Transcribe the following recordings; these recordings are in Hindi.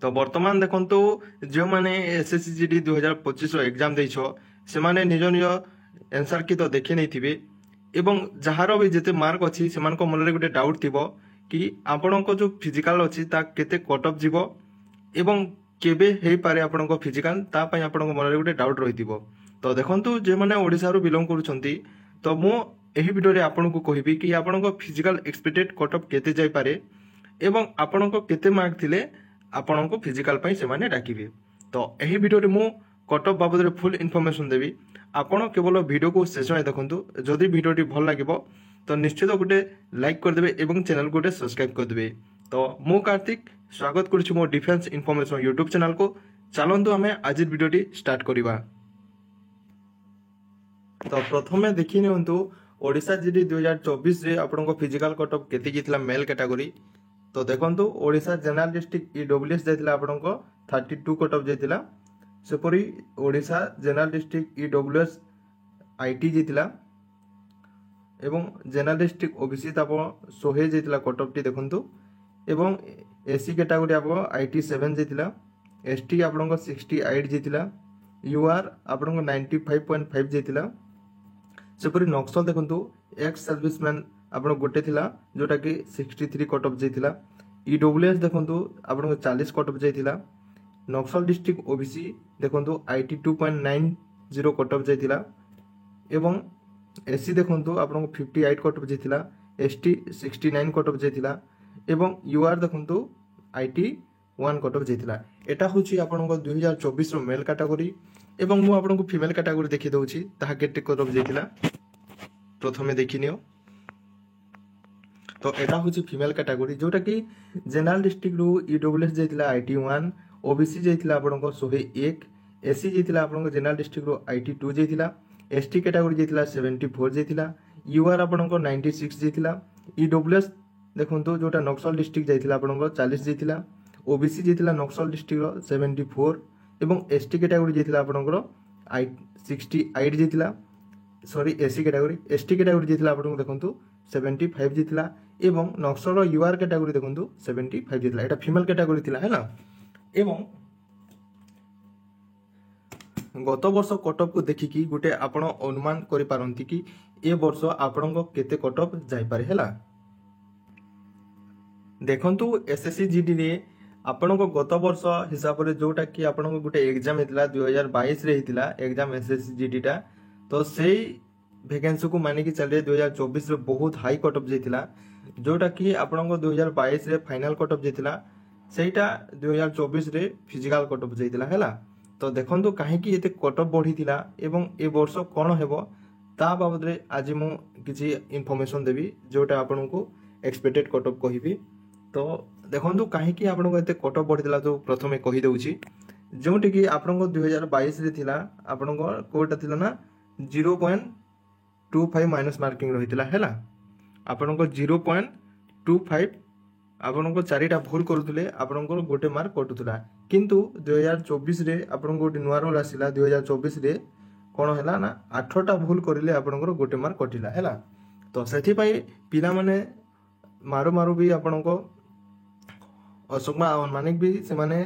तो बर्तमान देखो जो मैंने SSCGD 2025 एग्जाम देछ से माने निज निज आंसर की तो देखी नहीं थिबे एवं जार भी जिते मार्क अच्छी से मन गोटे डाउट थी कि आपण जो फिजिकाल अच्छी केते कट ऑफ जीवो एवं केबे हे पारे आपण फिजिकाल तापाई आपण मन गोटे डाउट रही तो देखो जो मैंने ओडिशा रु बिलोंग करुछंती तो मु एही वीडियो रे आपण को कहबी कि आपण फिजिकाल एक्सपेक्टेड कट ऑफ केते जाई पारे एवं आपण केते मार्क थिले आपण फिजिकाल पाई से माने डाकिबे। तो एही वीडियो रे मु कट ऑफ बाबद रे फुल इन्फॉर्मेशन देबी। आपण केवल वीडियो को शेष जाए देखंतु जदि वीडियो टी भल लागिबो तो निश्चित गोटे लाइक कर देबे एवं चैनल गोटे सब्सक्राइब कर देबे। तो मु कार्तिक स्वागत करूछु मो डिफेंस इन्फॉर्मेशन यूट्यूब चैनल को। चलंतु हमें आज वीडियो टी स्टार्ट करिबा। तो प्रथमे देखि नियंतु ओडिशा जीडी 2024 रे आपनको फिजिकल कट ऑफ केते जितला मेल कैटेगरी। तो देखंतु ओडिशा जनरल डिस्ट्रिक्ट ईडब्ल्यूएस जाइतिला आपनको 32 कट ऑफ जाइतिला। सेपरी Odisha general district EWS IT जाइतिला एवं जनरल डिस्ट्रिक्ट ओबीसी ताप 100 जाइतिला कट ऑफ टी देखंतु एवं एससी कैटेगरी आप आईटी 7 जाइतिला। एसटी आपनको 68 जाइतिला। यूआर आपनको 95.5 जाइतिला। सेपरी नक्सल देखंतु एक्स सर्विसमैन आपण गोटे थिला जोटा कि 63 कट ऑफ जाइतिला। ईडब्ल्यूएस देखंतु आपण 40 cut off जाइतिला। Naxal district OBC देखंतु 82.90 कट ऑफ जाइतिला एवं एससी देखंतु आपण 58 कट ऑफ जाइतिला। एसटी 69 कट ऑफ जाइतिला एवं यूआर देखंतु 81 कट ऑफ जाइतिला। एटा होची आपण 2024 रो मेल कैटेगरी एवं मु आपण फीमेल कैटेगरी देखि दउची ताहा केते कट ऑफ जाइतिला प्रथमे देखिनियो। तो एटा होची फीमेल कैटेगरी जोटा कि जनरल डिस्ट्रिक्ट रु ईडब्ल्यूएस जाइतिला 81, ओबीसी जाइतिला आपनको 101, एससी जाइतिला आपनको जनरल डिस्ट्रिक्ट रु 82 जाइतिला। एसटी कैटेगरी जाइतिला 74 जाइतिला। यूआर आपनको 96 जाइतिला। ईडब्ल्यूएस देखंतु जोटा नक्सल डिस्ट्रिक्ट जाइतिला आपनको 40 जाइतिला। ओबीसी जाइतिला नक्सल डिस्ट्रिक्ट रो 74 एवं एसटी कैटेगरी जाइतिला आपनको 68 जाइतिला। Sorry SC category ST category जाइतिला आपनको देखंतु 75 जाइतिला एवं नक्सल यूआर कैटेगरी देखंतु 75 जाइतिला। एटा फीमेल कैटेगरी थिला हैला। एवं गत वर्ष कट ऑफ को देखिकी गोटे आपण अनुमान करि पारंती कि ए वर्ष आपणको केते कट ऑफ जाई पारे हैला। देखंतु एसएससी जीडी रे आपणको गत वर्ष हिसाब रे जोटा कि आपणको गोटे एग्जाम हेतिला 2022 रे हेतिला एग्जाम एसएससी जीडी टा तो सेही वैकेंसी को माने कि चले 2024 रे बहुत हाई कट ऑफ जाइतिला जोटा कि आपणको 2022 रे फाइनल कट ऑफ जाइतिला सेटा 2024 रे फिजिकल कट ऑफ जाइतिला हैला। तो देखंतु काहे कि एते कट ऑफ बढ़ीतिला एवं ए वर्ष कोन हेबो ता बाबद रे आज मु किछि इन्फॉर्मेशन देबी जोटा आपनको एक्सपेक्टेड कट ऑफ कहिबी। तो देखंतु काहे कि आपनको एते कट ऑफ बढ़ीतिला तो प्रथमे कहि दउची जोटी कि आपनको 2022 रे थिला आपनको कोटा थिला ना 0.25 माइनस मार्किंग रहितिला हैला। आपनको 0.25 आपनको चारिटा भूल करूथले आपनको गोटे मार्क कटुथला किंतु 2024 रे आपनको गोटे नुवा रोल आसिला 2024 रे कोन हैला ना 8टा भूल करिले आपनको गोटे मार्क कटिला हैला। तो सेथि पई पिला माने मारू भी आपनको असुमा मानिक भी से माने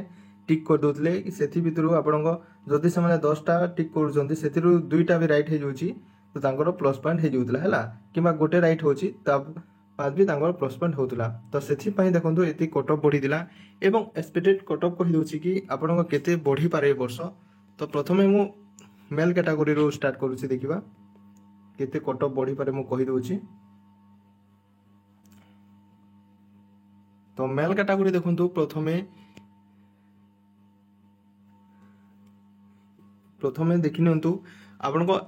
टिक कर दोतले कि सेथि भितरु आपनको जदि से माने 10टा टिक करूचंती सेथिरु 2टा भी राइट हे जोची तो तांकर प्लस पॉइंट हे जोतला हैला किबा गोटे राइट होची तब आज भी तांकर प्लस पॉइंट होतला। तो सेथि पई देखंतु एति कट ऑफ बढ़ी दिला एवं एक्सपेक्टेड कट ऑफ कहि दोची कि आपनको केते बढ़ी पारे वर्ष। तो प्रथमे मु मेल कैटेगरी रो स्टार्ट करूची देखिबा केते कट ऑफ बढ़ी पारे मु कहि दोची। तो मेल कैटेगरी देखंतु प्रथमे देखि नियंतु आपनको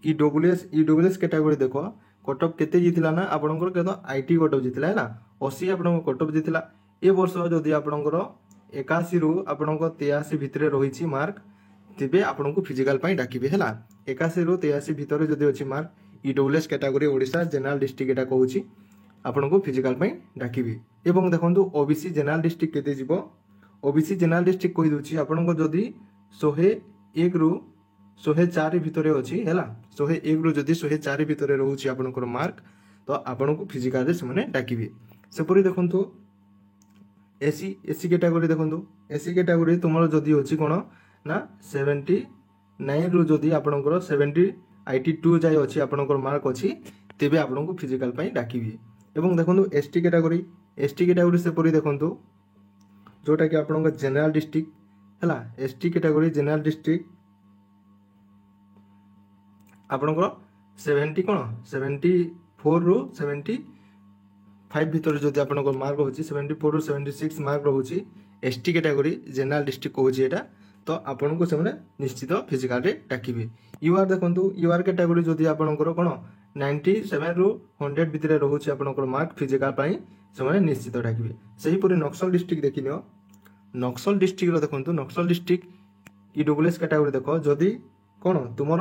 ईडब्ल्यूएस कैटेगरी देखो कट ऑफ केते जितिला ना आपनकर केतो आईटी कट ऑफ जितिला हैला 80 आपनको कट ऑफ जितिला। ए वर्ष जदि आपनकर 81 रु आपनको 83 भितरे रहिछि मार्क तिबे आपनको फिजिकल पई डाकिबे हैला। 81 रु 83 भितरे जदि अछि mark EWS category Odisha general district एटा कहूछि आपनको फिजिकल पई डाकिबे। एवं देखंतु ओबीसी जनरल डिस्ट्रिक्ट केते जिवो ओबीसी जनरल डिस्ट्रिक्ट कहि दोछि आपनको जदि 101 रु 104 भितरे अछि हैला 101 रु जदि 104 भितरे रहउछि आपनकर मार्क तो आपनको फिजिकल रे से माने डाकिबे। सेपरि देखंतु एसी एसी कैटेगरी देखो एसी कैटेगरी तुम जदि अच्छी कौन ना 79 रु जदि आपंकर 72 जाए अच्छी आपंकर मार्क अच्छी तेबे आपन को फिजिकाल डाकिबी। एवं देखो एसटी कैटेगरी सेपरी देखो जोटा कि आपन जनरल डिस्ट्रिक्ट है एसटी कैटेगरी जनरल डिस्ट्रिक्ट आपंकर 70 कौन 74 रु 75 भितर जदि आपंकर मार्क हो 74 रु 76 मार्क रोचे एसटी कैटेगरी जनरल डिस्ट्रिक्ट कहूँ यहाँ तो आपन को से निश्चित फिजिकाल डाकिबे। यूआर देखो यूआर कैटेगरी जदि आपंकर कौन 97 रु 100 भितर रोचे आपंकर मार्क फिजिकाल से निश्चित डाकिबे। सेहीपरि नक्सल डिस्ट्रिक्ट देखि नियो नक्सल डिस्ट्रिक्ट देखो नक्सल डिस्ट्रिक्ट ईडब्ल्यूएस कैटेगरी देख जदि कौन तुमर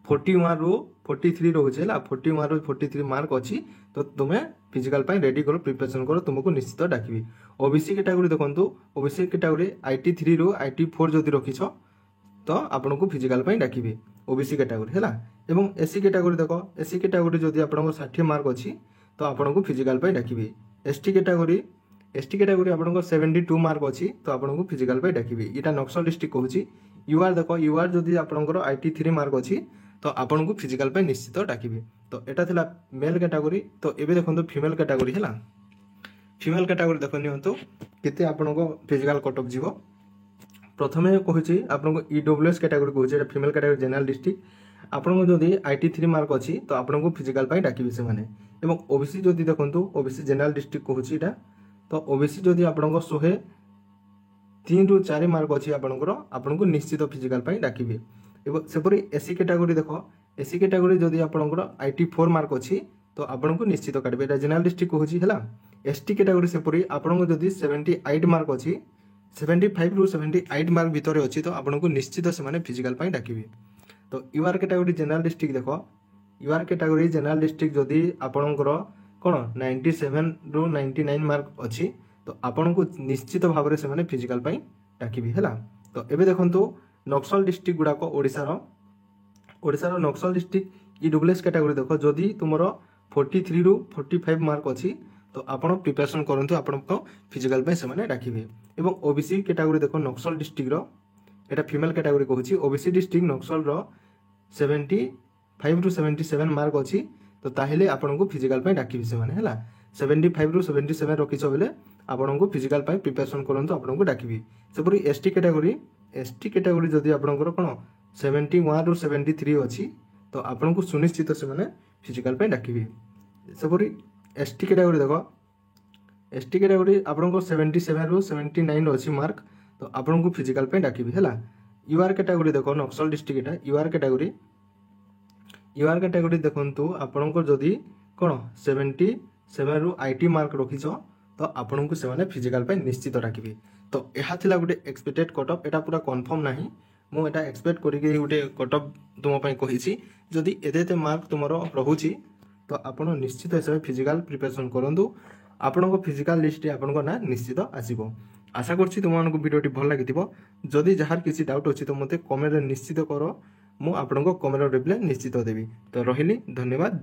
41 रु 43 रोचे 41 रु 43 मार्क अच्छी तो तुम्हें फिजिकाल रेडी करो प्रिपरेशन करो तुमको निश्चित डाकिबी। ओबीसी कैटेगरी देखो ओबीसी कैटेगरी 83 रु 84 जदि रखिछ तो आपन को फिजिकाल डाकिबे ओबीसी कैटेगरी है। एवं एससी कैटेगरी देख एससी कैटेगरी जदि आपन 60 मार्क अच्छी तो आपन को फिजिकाल डाकिबे। एसटी कैटेगरी आपन 72 मार्क अच्छी तो आपन को फिजिकाल डाकिबे। यहाँ नक्सल डिस्ट्रिक्ट कहूँ यूआर देख यूआर जदि आपन 83 मार्क अच्छी तो आपन को फिजिकाल निश्चित डाकिबे। तो यहाँ थिला मेल कैटेगरी। तो एबे देखो फीमेल कैटेगरी है फीमेल कैटेगरी देख नियंतु केते आपन को फिजिकाल कट ऑफ जीवो। प्रथमे कहूँ आपन को ईडब्ल्यूएस कैटेगरी कहूँ फीमेल कैटेगरी जनरल डिस्ट्रिक्ट आपन को जदि 83 मार्क अच्छी तो आपन को फिजिकाल डाकिबे से माने। एवं ओबीसी जदि देखो ओबीसी जनरल डिस्ट्रिक्ट कहूँ यहाँ तो ओबीसी जदि आपन को 103 रु 4 मार्क अच्छी आपन को निश्चित फिजिकाल डाकिबे। एवं सेपरी एसी कैटेगरी देख एसी कैटेगरी जदि आपंकर 84 मार्क अच्छी तो आपन को निश्चित काटबे এটা जनरल डिस्ट्रिक्ट कहूँ है। एसटी कैटेगरी सेपरी आपन को जदि 78 मार्क अच्छी 75 रु 78 मार्क भितर अच्छी तो आपन को निश्चित से फिजिकाल डाकिबे। तो यूआर कैटेगरी जनरल डिस्ट्रिक्ट देख यूआर कैटेगरी जनरल डिस्ट्रिक्ट जदि आपंकर कौन 97 रु 99 मार्क अच्छी तो आपन को निश्चित भाव में फिजिकाल डाकिबे है। तो एबे देखो नक्सल डिस्ट्रिक्ट गुड़ाक ओडिशार नक्सल डिस्ट्रिक्ट ईडब्ल्यूएस कैटेगरी देख जदि तुम 43 रु 45 मार्क अच्छी तो आपन प्रिपरेशन करंतु आपन को फिजिकाल से डाकिबे। एवं ओबीसी कैटेगरी देख नक्सल डिस्ट्रिक्ट एटा फीमेल कैटेगरी कहूँ ओबीसी डिस्ट्रिक्ट नक्सल 75 रु 77 मार्क अच्छी तो ताहेले आपन को फिजिकाल डाकिबे से माने है 75 रु 77 रखिछ बेले आपन को फिजिकाल प्रिपरेशन करंतु आपन को डाकिबे। सेपरि एसटी कैटेगरी जदि आपनकर कौन 71 रु 73 अच्छी तो आपन को सुनिश्चित से फिजिकाल डाकिबे। सेपरि एसटी कैटेगरी देख एसटी कैटेगरी आपन 77 रु 79 अच्छी मार्क तो आपन को फिजिकाल डाकिबे है। यूआर कैटेगरी देख नक्सल डिस्ट्रिक्ट एटा यूआर कैटेगरी देखंतु आपन जदि कौन 77 रु 80 मार्क रखिछ तो आपन को से फिजिकाल निश्चित डाकिबे। तो यह थिला गोटे एक्सपेक्टेड कट ऑफ एटा पूरा कन्फर्म नाही मु एटा एक्सपेक्ट करिके गोटे कट ऑफ तुम कही जदि एते मार्क तुम रहुची तो आपन निश्चित हिसाब फिजिकाल प्रिपरेशन करंतु आपन को फिजिकाल लिस्ट आपन को ना निश्चित आसीबो। आशा करछि तुम को वीडियोटी भल लागिथिबो। जदि जहार किसी डाउट अछि तो मते कमेंट निश्चित करो मु आपन को कमेंट रिप्लाई निश्चित देबी। तो रहिली धन्यवाद।